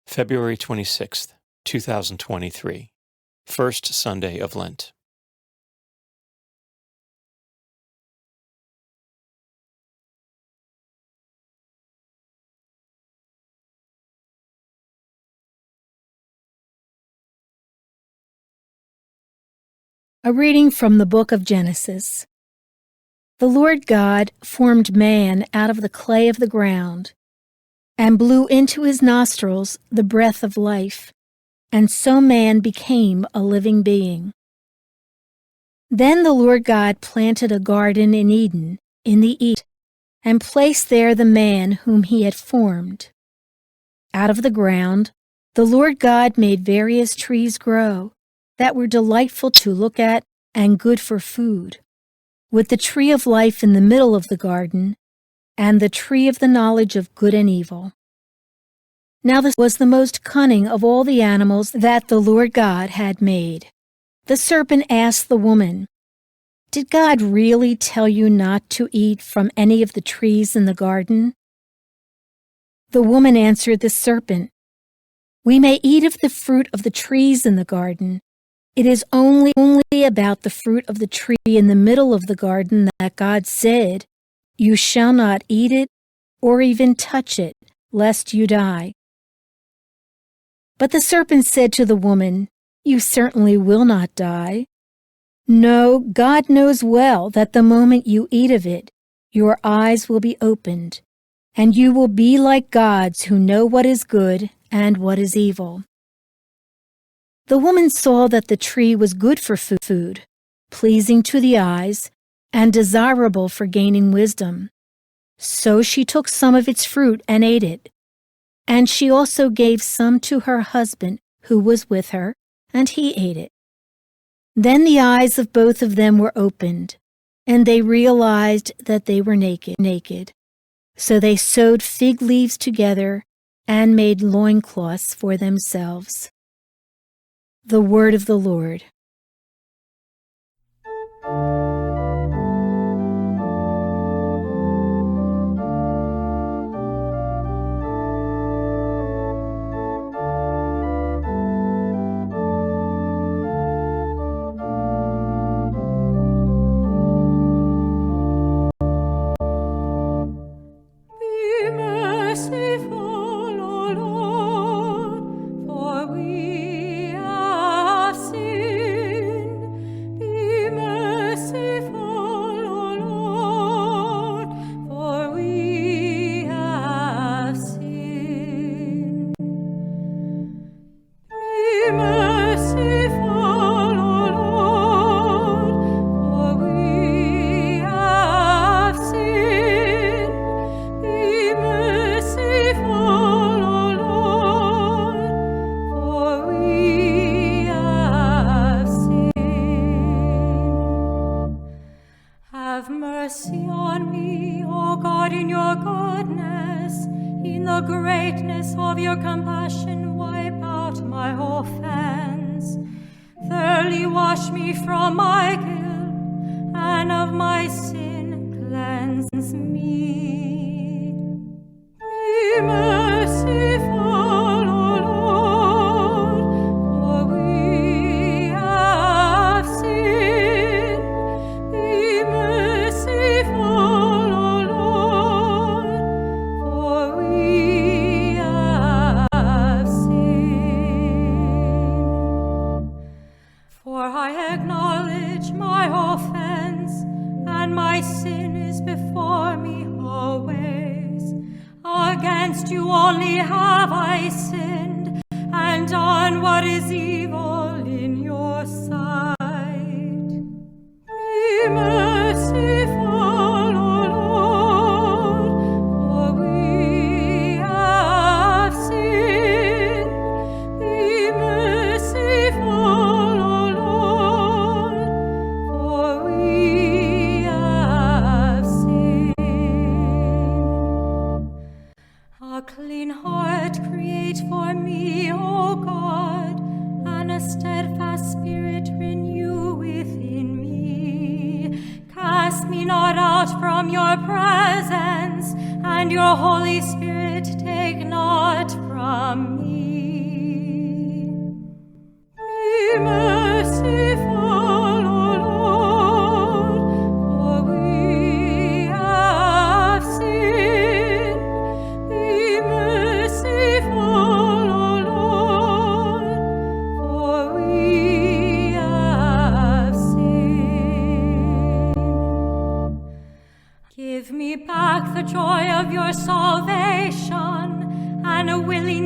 February 26th, 2023, First Sunday of Lent. A reading from the book of Genesis. The Lord God formed man out of the clay of the ground, and blew into his nostrils the breath of life, and so man became a living being. Then the Lord God planted a garden in Eden, in the east, and placed there the man whom he had formed. Out of the ground the Lord God made various trees grow, that were delightful to look at and good for food, with the tree of life in the middle of the garden, and the tree of the knowledge of good and evil. Now this was the most cunning of all the animals that the Lord God had made. The serpent asked the woman, "Did God really tell you not to eat from any of the trees in the garden?" The woman answered the serpent, "We may eat of the fruit of the trees in the garden. It is only about the fruit of the tree in the middle of the garden that God said, 'You shall not eat it or even touch it, lest you die.'" But the serpent said to the woman, "You certainly will not die. No, God knows well that the moment you eat of it, your eyes will be opened, and you will be like gods who know what is good and what is evil." The woman saw that the tree was good for food, pleasing to the eyes, and desirable for gaining wisdom. So she took some of its fruit and ate it. And she also gave some to her husband who was with her, and he ate it. Then the eyes of both of them were opened, and they realized that they were naked. So they sewed fig leaves together and made loincloths for themselves. The word of the Lord. Have mercy on me, O God, in your goodness. In the greatness of your compassion, wipe out my offense. Thoroughly wash me from my guilt, and of my sin cleanse me. Be merciful, O Lord, for we have sinned. Be merciful, O Lord, for we have sinned. For I acknowledge my offense, and my sin is before me always. Against you only have I sinned, and done what is evil in your sight. Be merciful, O Lord, for we have sinned. Be merciful, O Lord, for we have sinned. A clean heart create for me, O God, and a steadfast spirit renew within me. Cast me not out from your presence, and your Holy Spirit take not from me.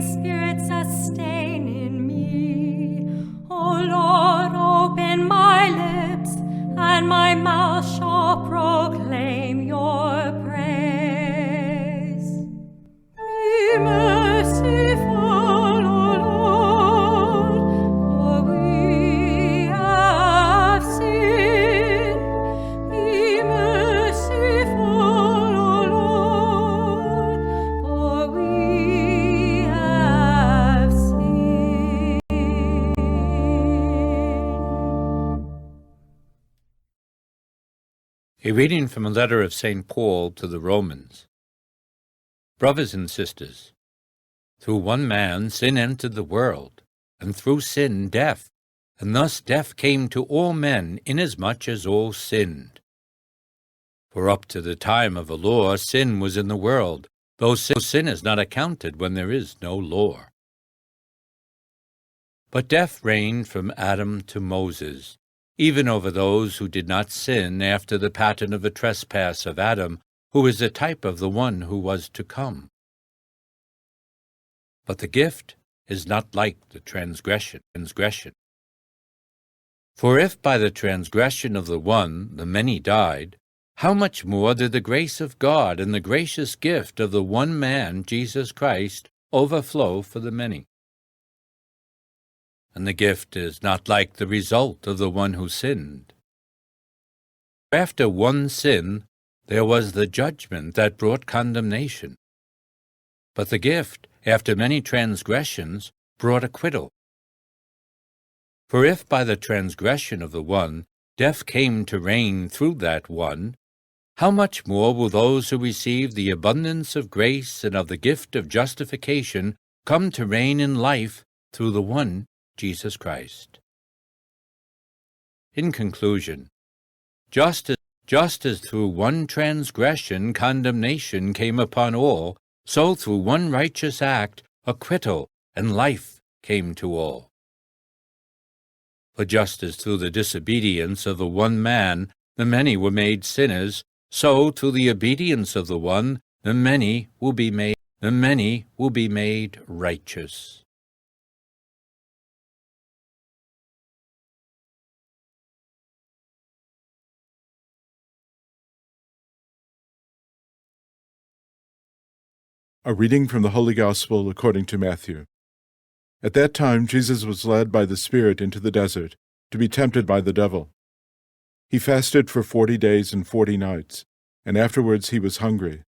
unclean spirit sustain in me. O Lord, open my lips, and my mouth shall proclaim your praise. Be merciful, O Lord, for we have sinned. Be merciful, O Lord, for we have sinned. A reading from a letter of St. Paul to the Romans. Brothers and sisters, through one man sin entered the world, and through sin death, and thus death came to all men, inasmuch as all sinned. For up to the time of the law sin was in the world, though sin is not accounted when there is no law. But death reigned from Adam to Moses, even over those who did not sin after the pattern of the trespass of Adam, who is a type of the one who was to come. But the gift is not like the transgression. For if by the transgression of the one the many died, how much more did the grace of God and the gracious gift of the one man, Jesus Christ, overflow for the many? And the gift is not like the result of the one who sinned. After one sin, there was the judgment that brought condemnation. But the gift, after many transgressions, brought acquittal. For if by the transgression of the one death came to reign through that one, how much more will those who receive the abundance of grace and of the gift of justification come to reign in life through the one, Jesus Christ? In conclusion, just as through one transgression condemnation came upon all, so through one righteous act acquittal and life came to all. For just as through the disobedience of the one man the many were made sinners, so through the obedience of the one the many will be made righteous. A reading from the Holy Gospel according to Matthew. At that time Jesus was led by the Spirit into the desert, to be tempted by the devil. He fasted for 40 days and 40 nights, and afterwards he was hungry.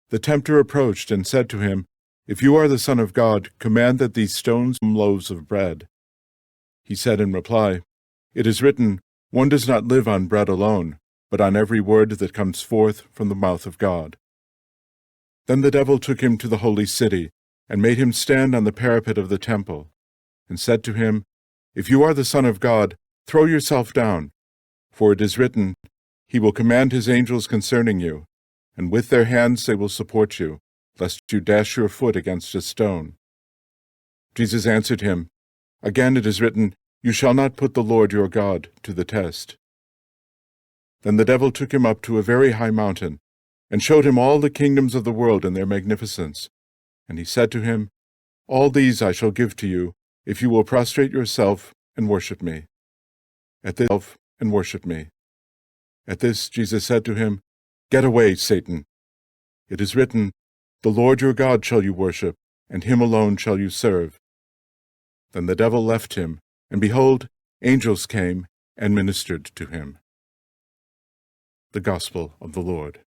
The tempter approached and said to him, "If you are the Son of God, command that these stones become loaves of bread." He said in reply, "It is written, 'One does not live on bread alone, but on every word that comes forth from the mouth of God.'" Then the devil took him to the holy city, and made him stand on the parapet of the temple, and said to him, "If you are the Son of God, throw yourself down, for it is written, 'He will command his angels concerning you, and with their hands they will support you, lest you dash your foot against a stone.'" Jesus answered him, "Again it is written, 'You shall not put the Lord your God to the test.'" Then the devil took him up to a very high mountain, and showed him all the kingdoms of the world and their magnificence. And he said to him, "All these I shall give to you, if you will prostrate yourself and worship me." At this Jesus said to him, "Get away, Satan. It is written, 'The Lord your God shall you worship, and him alone shall you serve.'" Then the devil left him, and behold, angels came and ministered to him. The Gospel of the Lord.